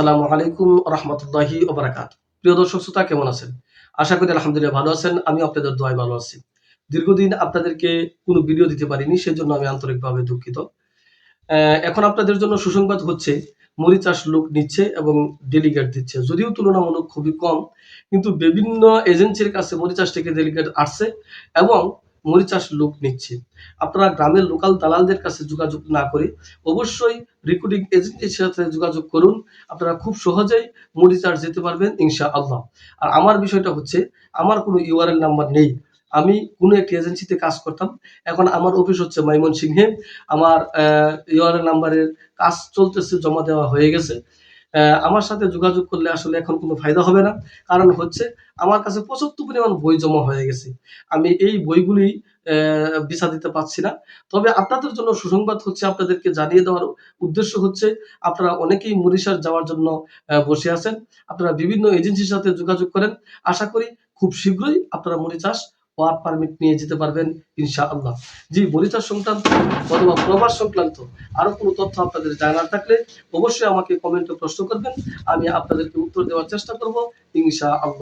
আসসালামু আলাইকুম রহমতুল্লাহি ওয়া বারাকাতুহু। প্রিয় দর্শক শ্রোতা কেমন আছেন? আশা করি আলহামদুলিল্লাহ ভালো আছেন। আমিও আপনাদের দোয়ায় ভালো আছি। দীর্ঘদিন আপনাদেরকে কোনো ভিডিও দিতে পারিনি, সেজন্য আমি আন্তরিকভাবে দুঃখিত। এখন আপনাদের জন্য সুসংবাদ হচ্ছে মরিচ চাষ লোক নিচ্ছে এবং ডেলিগেট দিচ্ছে। যদিও তুলনামূলক খুবই কম, কিন্তু বিভিন্ন এজেন্সির কাছে মরিচ চাষ থেকে ডেলিগেট আসছে এবং মরিচ চাষ লোক নিচ্ছে। আপনারা গ্রামের লোকাল দালালদের কাছে যোগাযোগ না করে অবশ্যই রিক্রুটিং এজেন্সির সাথে যোগাযোগ করুন। আপনারা খুব সহজেই মরিচ চাষ যেতে পারবেন ইনশাআল্লাহ। আর আমার বিষয়টা হচ্ছে আমার কোনো ইউআরএল নাম্বার নেই। আমি কোনো একটি এজেন্সিতে কাজ করতাম। এখন আমার অফিস হচ্ছে ময়মনসিংহে। আমার ইউআরএল নাম্বারের কাজ চলতেছে, জমা দেওয়া হয়ে গেছে। আমার সাথে যোগাযোগ করলে আসলে এখন কোনো ফায়দা হবে না। কারণ হচ্ছে আমার কাছে পর্যাপ্ত পরিমাণ বই জমা হয়ে গেছে। আমি এই বইগুলি ভিসা দিতে পারছি না। তবে আপনাদের জন্য সুসংবাদ হচ্ছে, আপনাদেরকে জানিয়ে দেওয়ার উদ্দেশ্য হচ্ছে আপনারা অনেকেই মরিশাস যাওয়ার জন্য বসে আছেন। আপনারা বিভিন্ন এজেন্সির সাথে যোগাযোগ করেন। আশা করি খুব শীঘ্রই আপনারা মরিশাস ওয়ার্ক পারমিট নিয়ে যেতে পারবেন ইনশাআল্লাহ। জি, মরিশাস সংক্রান্ত অথবা প্রবাস সংক্রান্ত আরো কোনো তথ্য আপনাদের জানার থাকলে অবশ্যই আমাকে কমেন্টে প্রশ্ন করবেন। আমি আপনাদেরকে উত্তর দেওয়ার চেষ্টা করব ইনশাআল্লাহ।